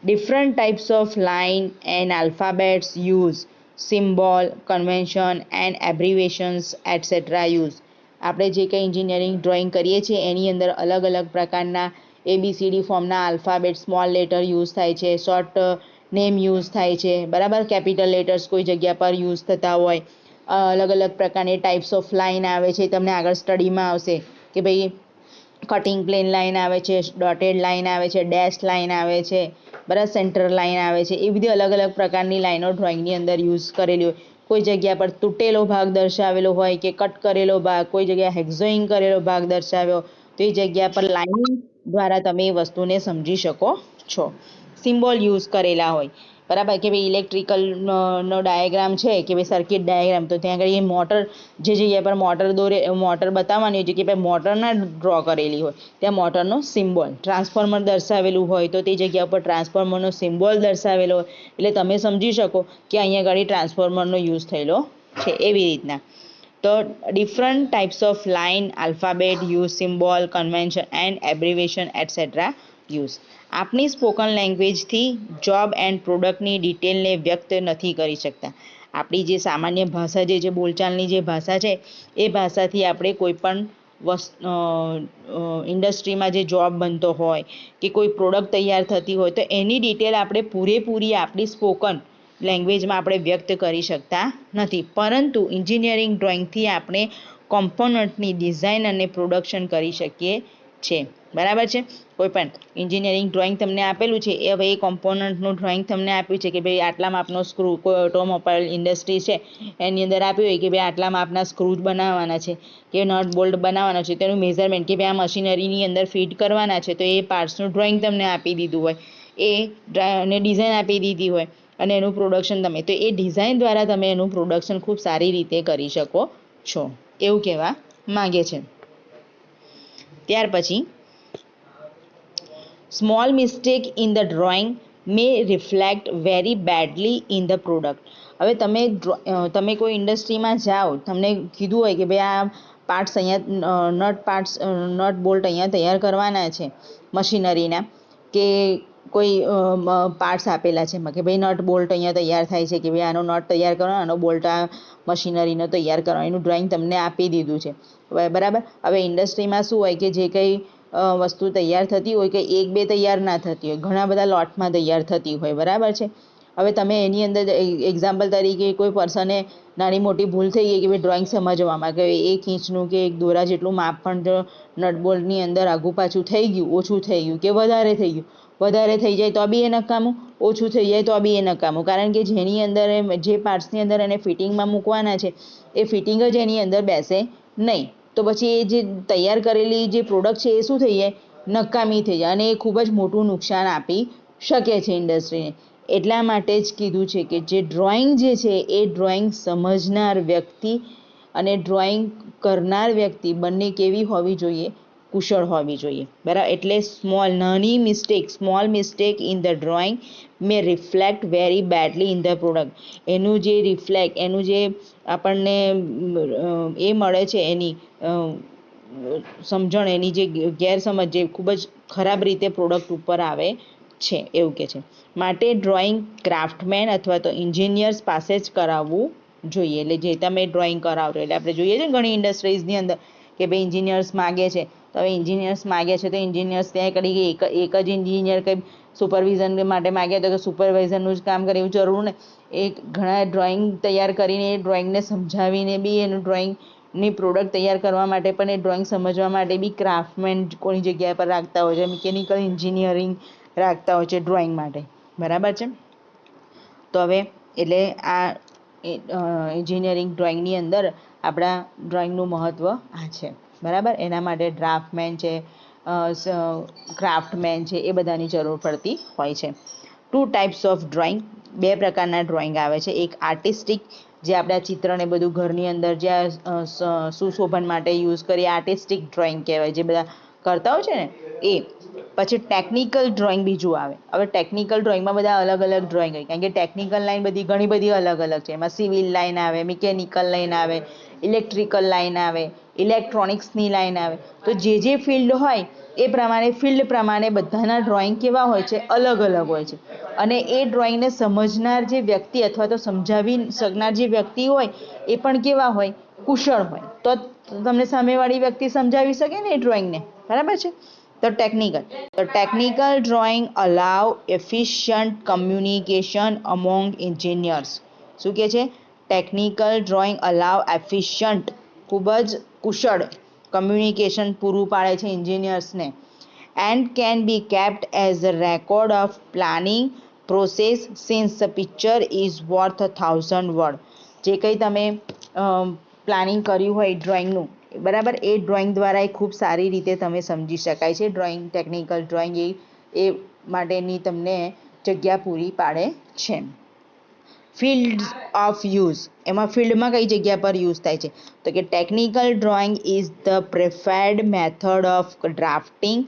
Different types of line and alphabets use, symbol, convention and abbreviations etcetera use. આપણે જે કંઈ એન્જિનિયરિંગ ડ્રોઈંગ કરીએ છીએ એની અંદર અલગ અલગ પ્રકારના ABCD ફોર્મના આલ્ફાબેટ, સ્મોલ લેટર યુઝ થાય છે, શોર્ટ નેમ યુઝ થાય છે, બરાબર. કેપિટલ લેટર્સ કોઈ જગ્યા પર યુઝ થતા હોય, અલગ અલગ પ્રકારની ટાઈપ્સ ઓફ લાઇન આવે છે. તમને આગળ સ્ટડીમાં આવશે કે ભાઈ કટિંગ પ્લેન લાઇન આવે છે, ડોટેડ લાઇન આવે છે, ડેશ લાઇન આવે છે, બરાબર, સેન્ટર લાઇન આવે છે. એ બધી અલગ અલગ પ્રકારની લાઇનો ડ્રોઈંગની અંદર યુઝ કરેલી હોય. કોઈ જગ્યા પર તૂટેલો ભાગ દર્શાવેલો હોય કે કટ કરેલો ભાગ, કોઈ જગ્યાએ હેક્ઝોઈંગ કરેલો ભાગ દર્શાવ્યો, તો એ જગ્યા પર લાઇન દ્વારા તમે એ વસ્તુને સમજી શકો છો. સિમ્બોલ યુઝ કરેલા હોય, બરાબર, કે ભાઈ ઇલેક્ટ્રિકલ નો ડાયાગ્રામ છે કે ભાઈ સર્કિટ ડાયાગ્રામ, તો ત્યાં આગળ એ મોટર જે જગ્યા પર મોટર બતાવવાની હોય છે કે ભાઈ મોટર ના ડ્રો કરેલી હોય ત્યાં મોટરનો સિમ્બોલ, ટ્રાન્સફોર્મર દર્શાવેલું હોય તો તે જગ્યા પર ટ્રાન્સફોર્મરનો સિમ્બોલ દર્શાવેલો હોય, એટલે તમે સમજી શકો કે અહીંયા આગળ ટ્રાન્સફોર્મરનો યુઝ થયેલો છે. એવી રીતના તો different types of line, alphabet use, symbol, convention and abbreviation etcetera use. આપણી સ્પોકન લેંગ્વેજથી જોબ એન્ડ પ્રોડક્ટની ડિટેલને વ્યક્ત નથી કરી શકતા. આપણી જે સામાન્ય ભાષા જે બોલચાલની જે ભાષા છે એ ભાષાથી આપણે કોઈ પણ ઇન્ડસ્ટ્રીમાં જે જોબ બનતો હોય કે કોઈ પ્રોડક્ટ તૈયાર થતી હોય તો એની ડિટેલ આપણે પૂરેપૂરી આપણી સ્પોકન લેંગ્વેજમાં આપણે વ્યક્ત કરી શકતા નથી. પરંતુ એન્જિનિયરિંગ ડ્રોઈંગથી આપણે કોમ્પોનન્ટની ડિઝાઇન અને પ્રોડક્શન કરી શકીએ છીએ. બરાબર છે. કોઈ પણ એન્જિનિયરિંગ ડ્રોઈંગ તમને આપેલું છે, એ હવે એ કોમ્પોનન્ટનું ડ્રોઈંગ તમને આપ્યું છે કે ભાઈ આટલા માપનો સ્ક્રૂ, કોઈ ઓટોમોબાઈલ ઇન્ડસ્ટ્રી છે એની અંદર આપ્યું હોય કે ભાઈ આટલા માપના સ્ક્રૂ બનાવવાના છે કે નટ બોલ્ટ બનાવવાના છે, તેનું મેઝરમેન્ટ કે ભાઈ આ મશીનરીની અંદર ફિટ કરવાના છે, તો એ પાર્ટ્સનું ડ્રોઈંગ તમને આપી દીધું હોય, એને ડિઝાઇન આપી દીધી હોય અને એનું પ્રોડક્શન તમે, તો એ ડિઝાઇન દ્વારા તમે એનું પ્રોડક્શન ખૂબ સારી રીતે કરી શકો છો, એવું કહેવા માંગે છે. ત્યાર પછી small mistake in the drawing May reflect very badly in the product. હવે તમે કોઈ ઇન્ડસ્ટ્રીમાં જાઓ, તમને કીધું હોય કે ભાઈ આ પાર્ટ્સ અહીંયા નટ બોલ્ટ અહીંયા તૈયાર કરવાના છે મશીનરીના, કે કોઈ પાર્ટ્સ આપેલા છે કે ભાઈ નટ બોલ્ટ અહીંયા તૈયાર થાય છે કે ભાઈ આનો નટ તૈયાર કરવાનો, આનો બોલ્ટ આ મશીનરીનો તૈયાર કરવાનો, એનું ડ્રોઈંગ તમને આપી દીધું છે. બરાબર. હવે ઇન્ડસ્ટ્રીમાં શું હોય કે જે કંઈ વસ્તુ તૈયાર થતી હોય કે એક બે તૈયાર ના થતી હોય, ઘણા બધા લોટમાં તૈયાર થતી હોય. બરાબર છે. હવે તમે એની અંદર એક્ઝામ્પલ તરીકે કોઈ પર્સને નાની મોટી ભૂલ થઈ ગઈ કે ભાઈ ડ્રોઈંગ સમજવામાં કે એક ઇંચનું કે એક દોરા જેટલું માપ પણ જો નટબોલ્ટની અંદર આગું પાછું થઈ ગયું, ઓછું થઈ ગયું કે વધારે થઈ ગયું, વધારે થઈ જાય તો બી એ નકામું, ઓછું થઈ જાય તો બી એ નકામું, કારણ કે જેની અંદર જે પાર્ટ્સની અંદર એને ફિટિંગમાં મૂકવાના છે એ ફિટિંગ જ એની અંદર બેસે નહીં, તો પછી એ જે તૈયાર કરેલી જે પ્રોડક્ટ છે એ શું થઈ જાય, નકામી થઈ જાય અને એ ખૂબ જ મોટું નુકસાન આપી શકે છે ઇન્ડસ્ટ્રીને. એટલા માટે જ કીધું છે કે જે ડ્રોઈંગ જે છે એ ડ્રોઈંગ સમજનાર વ્યક્તિ અને ડ્રોઈંગ કરનાર વ્યક્તિ બંને કેવી હોવી જોઈએ, કુશળ હોવી જોઈએ. બરાબર. એટલે small mistake in the drawing May reflect very badly in the product. એનું જે આપણને એ મળે છે એની સમજણ, એની જે ગેરસમજ જે ખૂબ જ ખરાબ રીતે પ્રોડક્ટ ઉપર આવે છે, એવું કે છે. માટે ડ્રોઈંગ ક્રાફ્ટમેન અથવા તો એન્જિનિયર્સ પાસે જ કરાવવું જોઈએ. એટલે જે તમે ડ્રોઈંગ કરાવતો, એટલે આપણે જોઈએ છે ઘણી ઇન્ડસ્ટ્રીઝની અંદર કે ભાઈ એન્જિનિયર્સ માગે છે, તો હવે એન્જિનિયર્સ માગે છે તો એન્જિનિયર્સ ત્યાં કરી એક જ એન્જિનિયર કંઈ સુપરવિઝન માટે માગ્યા તો કે સુપરવાઇઝરનું જ કામ કરે એવું જરૂર ને, એ ઘણા ડ્રોઈંગ તૈયાર કરીને એ ડ્રોઈંગને સમજાવીને બી એનું ડ્રોઈંગની પ્રોડક્ટ તૈયાર કરવા માટે પણ એ ડ્રોઈંગ સમજવા માટે બી ક્રાફ્ટમેન કોની જગ્યા પર રાખતા હોય છે, મિકેનિકલ એન્જિનિયરિંગ રાખતા હોય છે ડ્રોઈંગ માટે. બરાબર છે. તો હવે એટલે આ એન્જિનિયરિંગ ડ્રોઈંગની અંદર આપણા ડ્રોઈંગનું મહત્ત્વ આ છે. બરાબર. એના માટે ડ્રાફ્ટમેન છે, ક્રાફ્ટમેન છે, એ બધાની જરૂર પડતી હોય છે. 2 ટાઈપ્સ ઓફ ડ્રોઈંગ, 2 પ્રકારના ડ્રોઈંગ આવે છે. એક આર્ટિસ્ટિક, જે આપણા ચિત્રને બધું ઘરની અંદર જ્યાં સુશોભન માટે યુઝ કરીએ આર્ટિસ્ટિક ડ્રોઈંગ કહેવાય, જે બધા કરતા હોય છે ને એ. પછી ટેકનિકલ ડ્રોઈંગ બીજું આવે. હવે ટેકનિકલ ડ્રોઈંગમાં બધા અલગ અલગ ડ્રોઈંગ હોય, કારણ કે ટેકનિકલ લાઈન ઘણી બધી અલગ અલગ છે. એમાં સિવિલ લાઈન આવે, મિકેનિકલ લાઈન આવે, ઇલેક્ટ્રિકલ લાઈન આવે, ઇલેક્ટ્રોનિક્સની લાઈન આવે. તો જે ફિલ્ડ હોય એ પ્રમાણે ફિલ્ડ પ્રમાણે બધાના ડ્રોઈંગ કેવા હોય છે, અલગ અલગ હોય છે. અને એ ડ્રોઈંગને સમજનાર જે વ્યક્તિ અથવા તો સમજાવી શકનાર જે વ્યક્તિ હોય એ પણ કેવા હોય, કુશળ હોય, તો તમને સામેવાળી વ્યક્તિ સમજાવી શકે ને એ ડ્રોઈંગને. બરાબર છે. તો technical drawing allow efficient communication among engineers. શું કહે છે? ટેકનિકલ ડ્રોઈંગ અલાવ એફિશિયન્ટ, ખૂબ જ કુશળ કમ્યુનિકેશન પૂરું પાડે છે એન્જિનિયર્સને. And can be kept as a record of planning process since the picture is worth 1000 word. જે કંઈ તમે પ્લાનિંગ કર્યું હોય ડ્રોઈંગનું, બરાબર, એ ડ્રોઈંગ દ્વારા એ ખૂબ સારી રીતે તમે સમજી શકાય છે. ડ્રોઈંગ, ટેકનિકલ ડ્રોઈંગ એ માટેની તમને જગ્યા પૂરી પાડે છે. ફિલ્ડ્સ ઓફ યુઝ, એમાં ફિલ્ડમાં કઈ જગ્યા પર યુઝ થાય છે તો કે technical drawing is the preferred method of drafting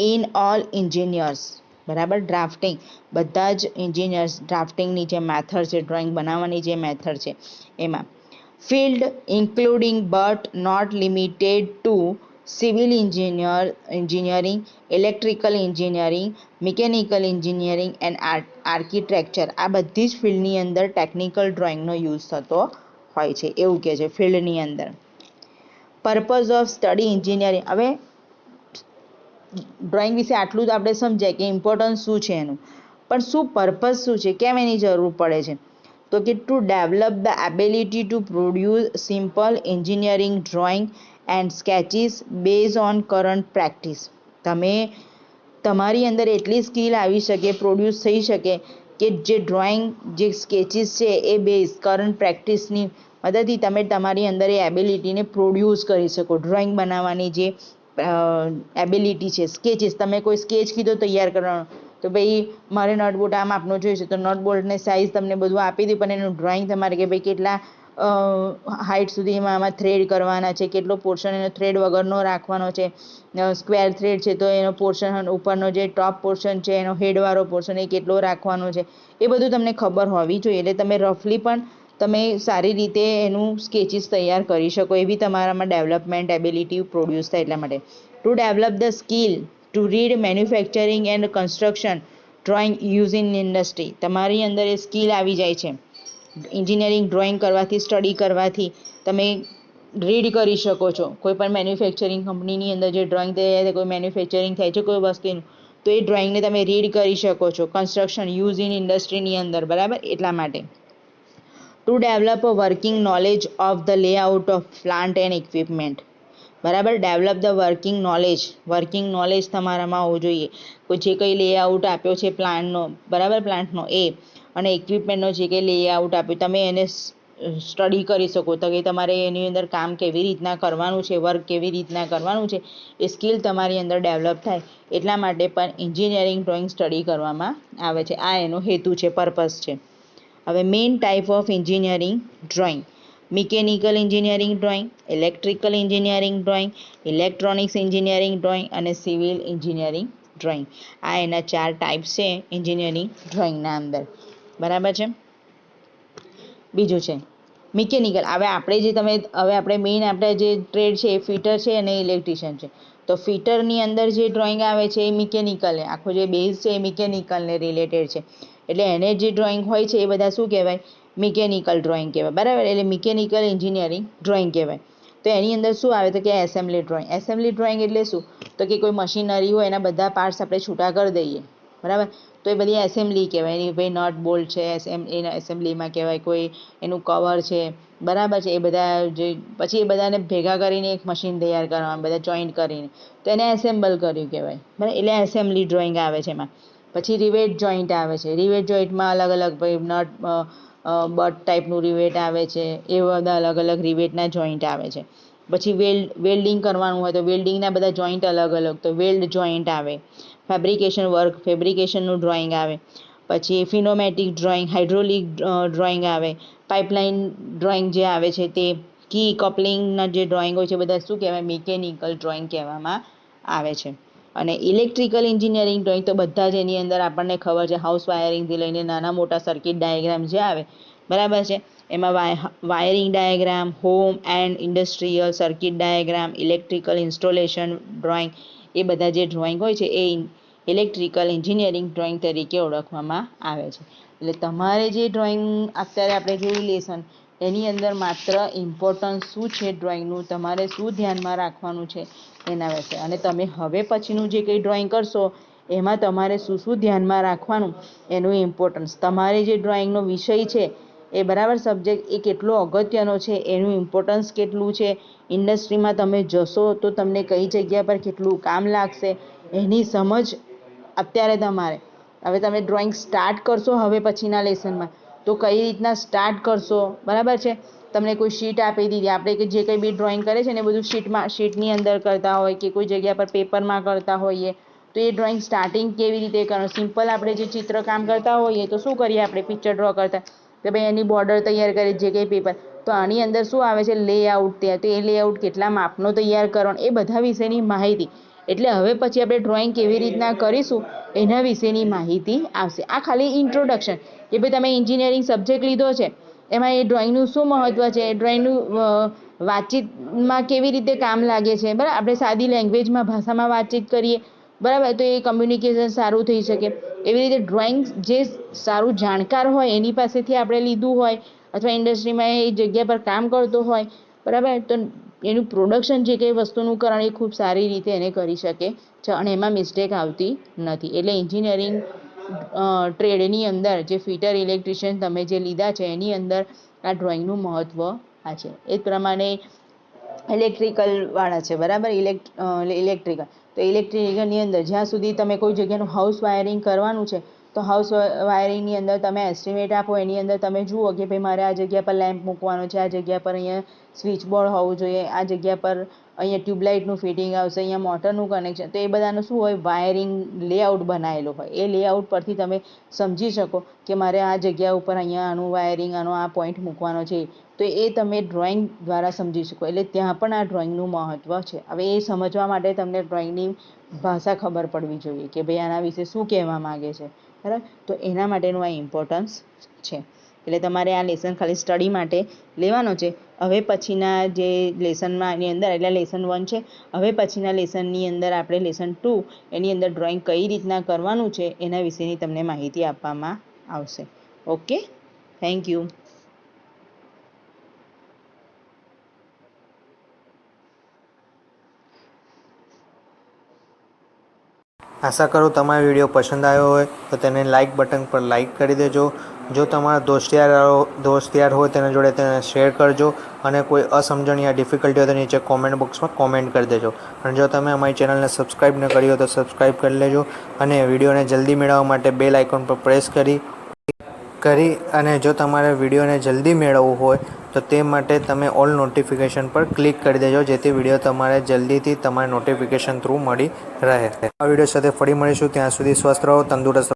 in all engineers. બરાબર, ડ્રાફ્ટિંગ બધા જ એન્જિનિયર્સ ડ્રાફ્ટિંગની જે મેથડ છે, ડ્રોઈંગ બનાવવાની જે મેથડ છે એમાં. Field including but not limited to civil engineering, electrical engineering, mechanical engineering and architecture, આ બધી જ ફિલ્ડની અંદર ટેકનિકલ ડ્રોઈંગનો યુઝ થતો હોય છે એવું કહે છે ફિલ્ડની અંદર. પર્પઝ ઓફ સ્ટડી એન્જિનિયરિંગ, હવે ડ્રોઈંગ વિશે આટલું જ આપણે સમજાય કે ઇમ્પોર્ટન્સ શું છે એનું, પણ શું પર્પઝ શું છે, કેમ એની જરૂર પડે છે તો કે two develop the ability to produce simple engineering drawing and sketches base on current practice. તમારી અંદર એટલી સ્કિલ આવી શકે, પ્રોડ્યુસ થઈ શકે કે જે ડ્રોઈંગ, જે સ્કેચીસ છે એ બેઝ કરંટ પ્રેક્ટિસની મદદથી તમે તમારી અંદર એ એબિલિટીને પ્રોડ્યુસ કરી શકો. ડ્રોઈંગ બનાવવાની જે એબિલિટી છે, સ્કેચીસ, તમે કોઈ સ્કેચ કીધો તૈયાર કરવાનો તો ભાઈ મારે નટબોલ્ટ આ માપનો જોઈશે તો નટબોલ્ટને સાઇઝ તમને બધું આપી દીધું, પણ એનું ડ્રોઈંગ તમારે કે ભાઈ કેટલા હાઇટ સુધીમાં આમાં થ્રેડ કરવાના છે, કેટલો પોર્શન એનો થ્રેડ વગરનો રાખવાનો છે, સ્ક્વેર થ્રેડ છે તો એનો પોર્શન ઉપરનો જે ટોપ પોર્શન છે એનો હેડવાળો પોર્શન એ કેટલો રાખવાનો છે, એ બધું તમને ખબર હોવી જોઈએ. એટલે તમે રફલી પણ તમે સારી રીતે એનું સ્કેચીસ તૈયાર કરી શકો, એવી તમારામાં ડેવલપમેન્ટ એબિલિટી પ્રોડ્યુસ થાય એટલા માટે. To develop the skill to read manufacturing and construction drawing use in industry, તમારી અંદર એ સ્કિલ આવી જાય છે. એન્જિનિયરિંગ ડ્રોઈંગ કરવાથી, સ્ટડી કરવાથી તમે રીડ કરી શકો છો. કોઈ પણ મેન્યુફેક્ચરિંગ કંપનીની અંદર જે ડ્રોઈંગ તૈયાર થાય, કોઈ મેન્યુફેક્ચરિંગ થાય છે કોઈ વસ્તુનું, તો એ ડ્રોઈંગને તમે રીડ કરી શકો છો. કન્સ્ટ્રક્શન યુઝ ઇન ઇન્ડસ્ટ્રીની અંદર, બરાબર, એટલા માટે. To develop a working knowledge of the layout of plant and equipment, બરાબર, ડેવલપ ધ વર્કિંગ નોલેજ તમારામાં હોવું જોઈએ. કોઈ જે કંઈ લેઆઉટ આપ્યો છે પ્લાન્ટનો, બરાબર, પ્લાન્ટનો એ અને ઇક્વિપમેન્ટનો જે કંઈ લેઆઉટ આપ્યું, તમે એને સ્ટડી કરી શકો તો કે તમારે એની અંદર કામ કેવી રીતના કરવાનું છે, વર્ક કેવી રીતના કરવાનું છે, એ સ્કિલ તમારી અંદર ડેવલપ થાય એટલા માટે પણ એન્જિનિયરિંગ ડ્રોઈંગ સ્ટડી કરવામાં આવે છે. આ એનો હેતુ છે, પર્પઝ છે. હવે main type of engineering drawing: mechanical engineering drawing, electrical engineering drawing, electronics engineering drawing અને સિવિલ એન્જિનિયરિંગ ડ્રોઈંગ. આ એના 4 ટાઈપ્સ છે એન્જિનિયરિંગ ડ્રોઈંગના અંદર, બરાબર છે. બીજું છે મિકેનિકલ. હવે આપણે મેઇન આપણે જે ટ્રેડ છે એ ફિટર છે અને ઇલેક્ટ્રિશિયન છે. તો ફિટરની અંદર જે ડ્રોઈંગ આવે છે એ મિકેનિકલ, આખો જે બેઝ છે એ મિકેનિકલને રિલેટેડ છે. એટલે એને જે ડ્રોઈંગ હોય છે એ બધા શું કહેવાય? મિકેનિકલ ડ્રોઈંગ કહેવાય, બરાબર. એટલે મિકેનિકલ એન્જિનિયરિંગ ડ્રોઈંગ કહેવાય. તો એની અંદર શું આવે તો કે એસેમ્બલી ડ્રોઈંગ. એસેમ્બલી ડ્રોઈંગ એટલે શું તો કે કોઈ મશીનરી હોય એના બધા પાર્ટ્સ આપણે છૂટા કરી દઈએ, બરાબર, તો એ બધી એસેમ્બલી કહેવાય. એની ભાઈ નટ બોલ્ટ છે એના એસેમ્બલીમાં કહેવાય, કોઈ એનું કવર છે, બરાબર છે, એ બધા જે પછી એ બધાને ભેગા કરીને એક મશીન તૈયાર કરવાનું, બધા જોઈન્ટ કરીને, તો એને એસેમ્બલ કર્યું કહેવાય, બરાબર. એટલે એસેમ્બલી ડ્રોઈંગ આવે છે એમાં. પછી રિવેટ જોઈન્ટ આવે છે. રિવેટ જોઈન્ટમાં અલગ અલગ ભાઈ નટ બટ ટાઈપનું રિવેટ આવે છે, એ બધા અલગ અલગ રિવેટના જોઈન્ટ આવે છે. પછી વેલ્ડિંગ કરવાનું હોય તો વેલ્ડિંગના બધા જોઈન્ટ અલગ અલગ, તો વેલ્ડ જોઈન્ટ આવે. ફેબ્રિકેશન વર્ક, ફેબ્રિકેશનનું ડ્રોઈંગ આવે. પછી ફિનોમેટિક ડ્રોઈંગ, હાઇડ્રોલિક ડ્રોઈંગ આવે. પાઇપલાઇન ડ્રોઈંગ જે આવે છે તે, કી કપલિંગના જે ડ્રોઈંગ હોય છે બધા શું કહેવાય? મિકેનિકલ ડ્રોઈંગ કહેવામાં આવે છે. અને ઇલેક્ટ્રિકલ એન્જિનિયરિંગ ડ્રોઈંગ તો બધા જ એની અંદર આપણને ખબર છે, હાઉસ વાયરિંગથી લઈને નાના મોટા સર્કિટ ડાયાગ્રામ જે આવે, બરાબર છે, એમાં wiring diagram, home and industrial circuit diagram, electrical installation drawing, એ બધા જે ડ્રોઈંગ હોય છે એ ઇલેક્ટ્રિકલ એન્જિનિયરિંગ ડ્રોઈંગ તરીકે ઓળખવામાં આવે છે. એટલે તમારે જે ડ્રોઈંગ અત્યારે આપણે જોયું લેસન, એની અંદર માત્ર ઇમ્પોર્ટન્સ શું છે ડ્રોઈંગનું, તમારે શું ધ્યાનમાં રાખવાનું છે એના વિશે. અને તમે હવે પછીનું જે કંઈ ડ્રોઈંગ કરશો એમાં તમારે શું શું ધ્યાનમાં રાખવાનું એનું ઇમ્પોર્ટન્સ, તમારે જે ડ્રોઈંગનો વિષય છે એ, બરાબર, સબ્જેક્ટ એ કેટલો અગત્યનો છે, એનું ઇમ્પોર્ટન્સ કેટલું છે, ઇન્ડસ્ટ્રીમાં તમે જશો તો તમને કઈ જગ્યા પર કેટલું કામ લાગશે એની સમજ અત્યારે તમારે. હવે તમે ડ્રોઈંગ સ્ટાર્ટ કરશો હવે પછીના લેસનમાં તો કઈ રીતના સ્ટાર્ટ કરશો, બરાબર છે. તમને કોઈ શીટ આપી દીધી, આપણે કે જે કંઈ બી ડ્રોઈંગ કરે છે ને બધું શીટની અંદર કરતા હોય કે કોઈ જગ્યા પર પેપરમાં કરતા હોઈએ, તો એ ડ્રોઈંગ સ્ટાર્ટિંગ કેવી રીતે કરવાનું. સિમ્પલ આપણે જે ચિત્ર કામ કરતા હોઈએ તો શું કરીએ, આપણે પિક્ચર ડ્રો કરતા કે ભાઈ એની બોર્ડર તૈયાર કરી જે કંઈ પેપર, તો આની અંદર શું આવે છે લેઆઉટ. ત્યાં તો એ લેઆઉટ કેટલા માપનો તૈયાર કરવાનો એ બધા વિશેની માહિતી. એટલે હવે પછી આપણે ડ્રોઈંગ કેવી રીતના કરીશું એના વિશેની માહિતી આવશે. આ ખાલી ઇન્ટ્રોડક્શન કે ભાઈ તમે એન્જિનિયરિંગ સબ્જેક્ટ લીધો છે એમાં એ ડ્રોઈંગનું શું મહત્ત્વ છે, ડ્રોઈંગનું વાતચીતમાં કેવી રીતે કામ લાગે છે, બરાબર. આપણે સાદી લેંગ્વેજમાં ભાષામાં વાતચીત કરીએ, બરાબર, તો એ કમ્યુનિકેશન સારું થઈ શકે. એવી રીતે ડ્રોઈંગ જે સારું જાણકાર હોય એની પાસેથી આપણે લીધું હોય અથવા ઇન્ડસ્ટ્રીમાં એ જગ્યા પર કામ કરતો હોય, બરાબર, તો એનું પ્રોડક્શન જે કંઈ વસ્તુનું કરણ એ ખૂબ સારી રીતે એને કરી શકે છે અને એમાં મિસ્ટેક આવતી નથી. એટલે એન્જિનિયરિંગ ટ્રેડની અંદર જે ફિટર ઇલેક્ટ્રિશિયન તમે જે લીધા છે એની અંદર આ ડ્રોઈંગનું મહત્ત્વ આ છે. એ જ પ્રમાણે ઇલેક્ટ્રિકલવાળા છે, બરાબર, ઇલેક્ટ્રિકલ. તો ઇલેક્ટ્રિકલની અંદર જ્યાં સુધી તમે કોઈ જગ્યાનું હાઉસ વાયરિંગ કરવાનું છે તો હાઉસ વાયરિંગની અંદર તમે એસ્ટિમેટ આપો, એની અંદર તમે જુઓ કે ભાઈ મારે આ જગ્યા પર લેમ્પ મૂકવાનો છે, આ જગ્યા પર અહીંયા સ્વિચ બોર્ડ હોવું જોઈએ, આ જગ્યા પર અહીંયા ટ્યુબલાઇટનું ફિટિંગ આવશે, અહીંયા મોટરનું કનેક્શન. તો એ બધાનું શું હોય, વાયરિંગ લેઆઉટ બનાવેલું હોય. એ લેઆઉટ પરથી તમે સમજી શકો કે મારે આ જગ્યા ઉપર અહીંયા આનું વાયરિંગ આનો આ પોઈન્ટ મૂકવાનો છે. તો એ તમે ડ્રોઈંગ દ્વારા સમજી શકો. એટલે ત્યાં પણ આ ડ્રોઈંગનું મહત્ત્વ છે. હવે એ સમજવા માટે તમને ડ્રોઈંગની ભાષા ખબર પડવી જોઈએ કે ભાઈ આના વિશે શું કહેવા માગે છે, બરાબર. તો એના માટેનું આ ઇમ્પોર્ટન્સ છે. એટલે તમારે આ લેસન ખાલી સ્ટડી માટે લેવાનો છે. હવે પછીના જે લેસનમાં એની અંદર, એટલે લેસન 1 છે. હવે પછીના લેસનની અંદર આપણે લેસન 2 એની અંદર ડ્રોઈંગ કઈ રીતના કરવાનું છે એના વિશેની તમને માહિતી આપવામાં આવશે. Okay, thank you. આશા કરું તમારો વિડીયો પસંદ આવ્યો હોય તો તેને લાઇક બટન પર લાઇક કરી દેજો. જો તમારા દોસ્ત યાર હોય તેના જોડે તેને શેર કરજો અને કોઈ અસમજણ યા ડિફિકલ્ટી હોય તો નીચે કોમેન્ટ બોક્સમાં કોમેન્ટ કરી દેજો. અને જો તમે અમારી ચેનલને સબસ્ક્રાઈબ ન કરી હોય તો સબસ્ક્રાઈબ કરી લેજો અને વિડીયોને જલ્દી મેળવવા માટે બેલ આઇકોન પર પ્રેસ કરી અને જો તમારે વિડીયોને જલ્દી મેળવવું હોય તો તે માટે તમે ઓલ નોટિફિકેશન પર ક્લિક કરી દેજો, જેથી વિડીયો તમારે જલ્દીથી તમારે નોટિફિકેશન થ્રુ મળી રહે. આ વિડીયો સાથે ફરી મળીશું. ત્યાં સુધી સ્વસ્થ રહો, તંદુરસ્ત રહો.